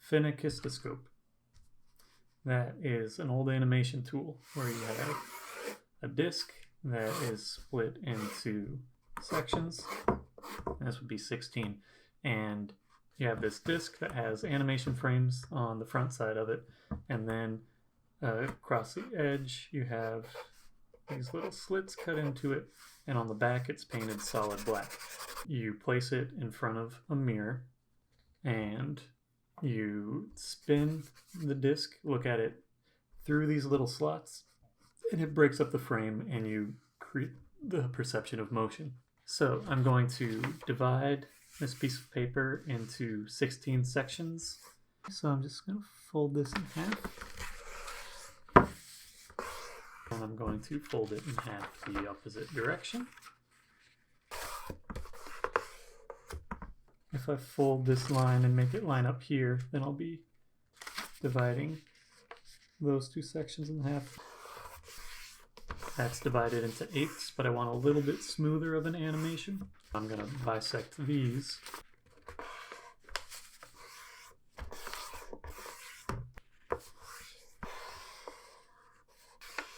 Phenakistoscope. That is an old animation tool where you have a disk that is split into sections. This would be 16. And you have this disk that has animation frames on the front side of it. And then across the edge, you have these little slits cut into it. And on the back, it's painted solid black. You place it in front of a mirror and you spin the disk, look at it through these little slots, and it breaks up the frame and you create the perception of motion. So I'm going to divide this piece of paper into 16 sections. So I'm just going to fold this in half. And I'm going to fold it in half the opposite direction. If I fold this line and make it line up here, then I'll be dividing those two sections in half. That's divided into eighths, but I want a little bit smoother of an animation. I'm going to bisect these.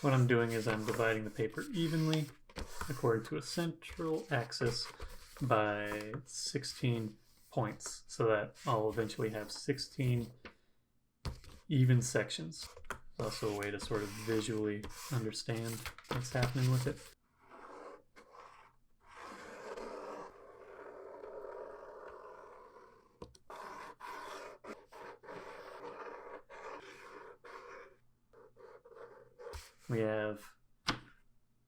What I'm doing is I'm dividing the paper evenly according to a central axis by 16 points, so that I'll eventually have 16 even sections. It's also a way to sort of visually understand what's happening with it. We have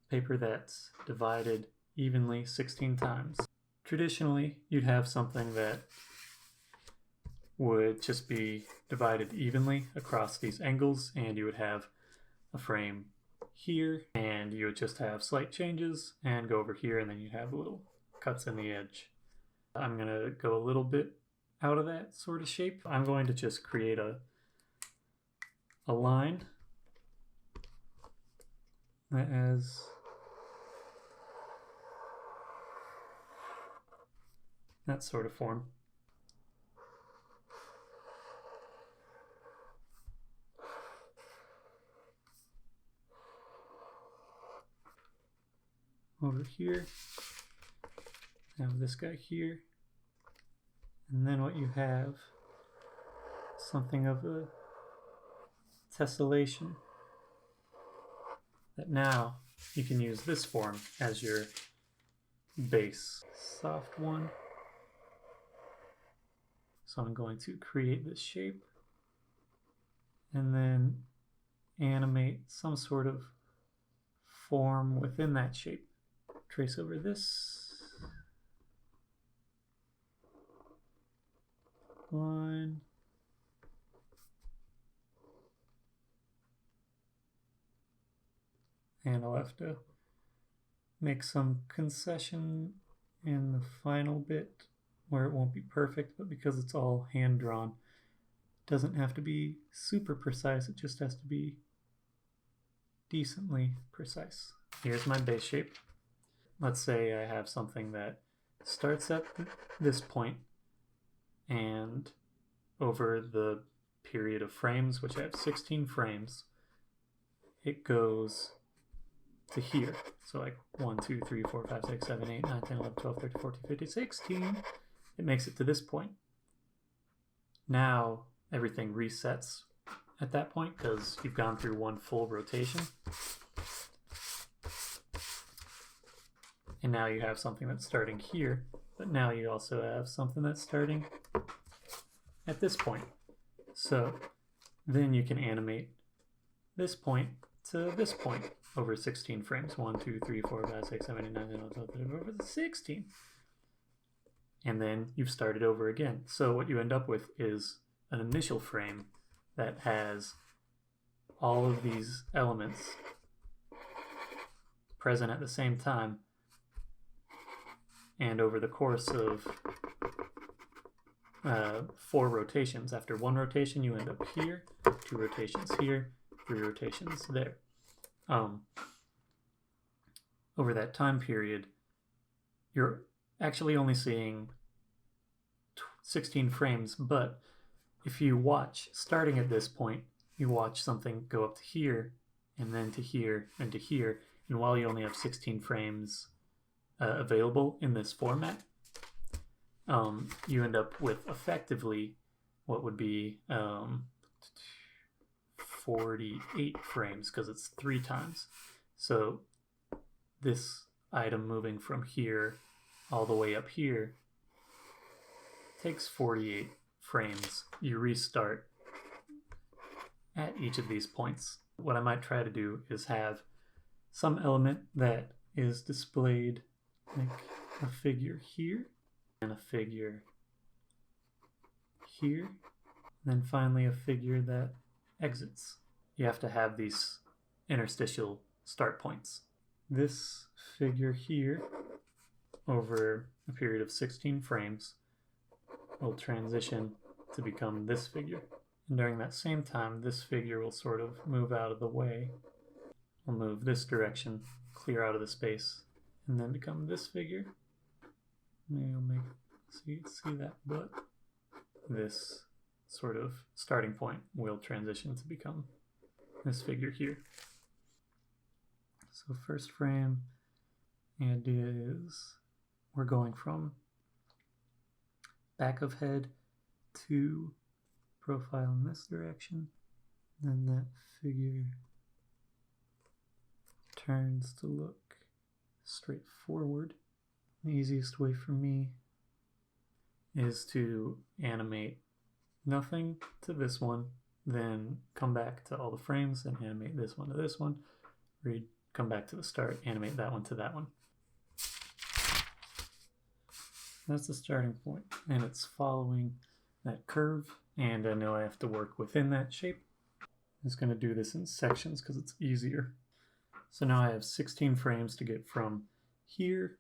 paper that's divided evenly 16 times. Traditionally, you'd have something that would just be divided evenly across these angles, and you would have a frame here, and you would just have slight changes and go over here, and then you have little cuts in the edge. I'm going to go a little bit out of that sort of shape. I'm going to just create a line that has that sort of form. Over here, I have this guy here, and then what you have, something of a tessellation, that now you can use this form as your base. Soft one. So I'm going to create this shape and then animate some sort of form within that shape. Trace over this line. And I'll have to make some concession in the final bit where it won't be perfect, but because it's all hand-drawn, it doesn't have to be super precise, it just has to be decently precise. Here's my base shape. Let's say I have something that starts at this point, and over the period of frames, which I have 16 frames, it goes to here. So like 1, 2, 3, 4, 5, 6, 7, 8, 9, 10, 11, 12, 13, 14, 15, 16. It makes it to this point. Now everything resets at that point because you've gone through one full rotation. And now you have something that's starting here, but now you also have something that's starting at this point. So then you can animate this point to this point over 16 frames. 1, 2, 3, 4, 5, 6, 7, 8, 9, 10, 11, 12, 13, 14, 15, 16. And then you've started over again. So what you end up with is an initial frame that has all of these elements present at the same time. And over the course of 4 rotations, after 1 rotation you end up here, 2 rotations here, 3 rotations there. Over that time period, you're actually only seeing 16 frames, but if you watch, starting at this point, you watch something go up to here, and then to here, and to here, and while you only have 16 frames available in this format, you end up with effectively what would be 48 frames, because it's 3 times. So this item moving from here all the way up here takes 48 frames. You restart at each of these points. What I might try to do is have some element that is displayed like a figure here and a figure here, and then finally a figure that exits. You have to have these interstitial start points. This figure here, over a period of 16 frames, will transition to become this figure. And during that same time, this figure will sort of move out of the way. Will move this direction, clear out of the space, and then become this figure. Maybe I'll make see that, but this sort of starting point will transition to become this figure here. So first frame, the idea is we're going from back of head to profile in this direction, then that figure turns to look straight forward. The easiest way for me is to animate nothing to this one, then come back to all the frames and animate this one to this one, come back to the start, animate that one to that one. That's the starting point, and it's following that curve, and I know I have to work within that shape. I'm just going to do this in sections because it's easier. So now I have 16 frames to get from here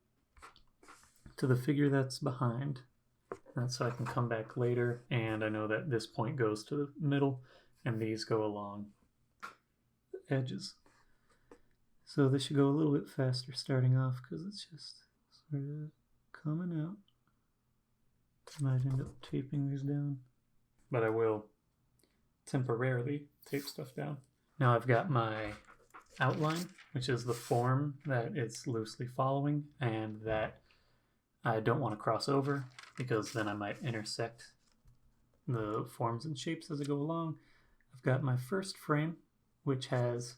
to the figure that's behind. That's so I can come back later, and I know that this point goes to the middle, and these go along the edges. So this should go a little bit faster starting off because it's just sort of coming out. I might end up taping these down, but I will temporarily tape stuff down. Now I've got my outline, which is the form that it's loosely following and that I don't want to cross over because then I might intersect the forms and shapes as I go along. I've got my first frame, which has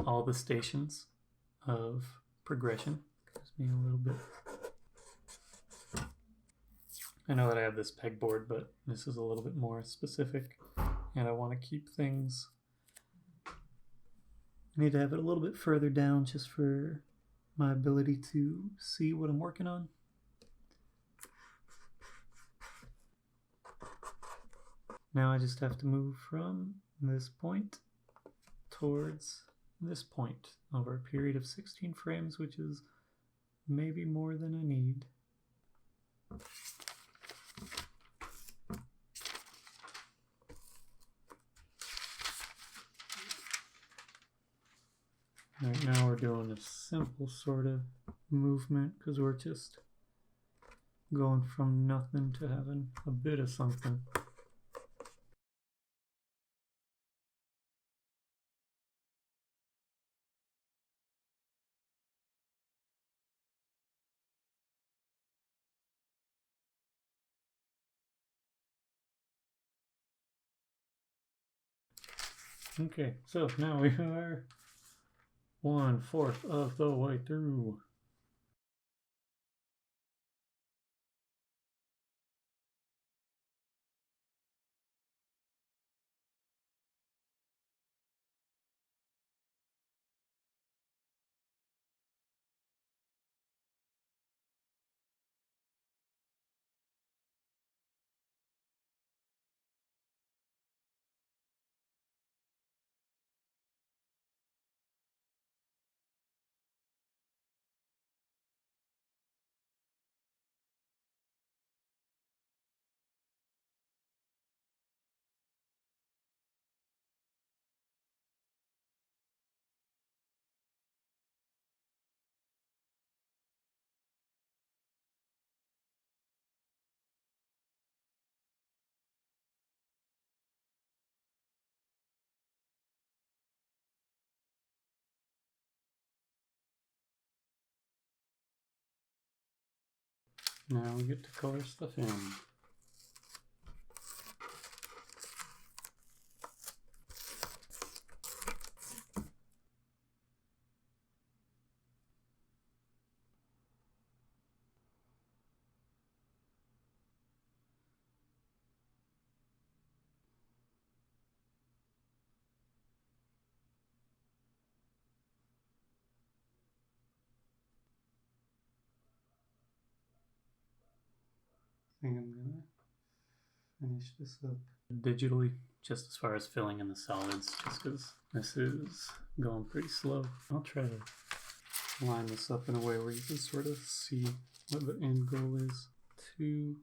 all the stations of progression. Gives me a little bit. I know that I have this pegboard, but this is a little bit more specific, and I want to keep things. I need to have it a little bit further down just for my ability to see what I'm working on. Now I just have to move from this point towards this point over a period of 16 frames, which is maybe more than I need. Right now we're doing a simple sort of movement because we're just going from nothing to having a bit of something. Okay, so now we are 1/4 of the way through. Now we get to color stuff in. I think I'm gonna finish this up digitally, just as far as filling in the solids, just because this is going pretty slow. I'll try to line this up in a way where you can sort of see what the end goal is. 2.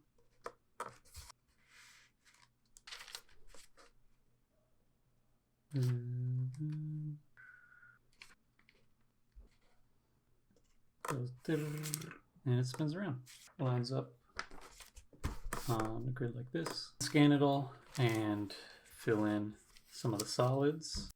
And it spins around. Lines up on a grid like this. Scan it all and fill in some of the solids.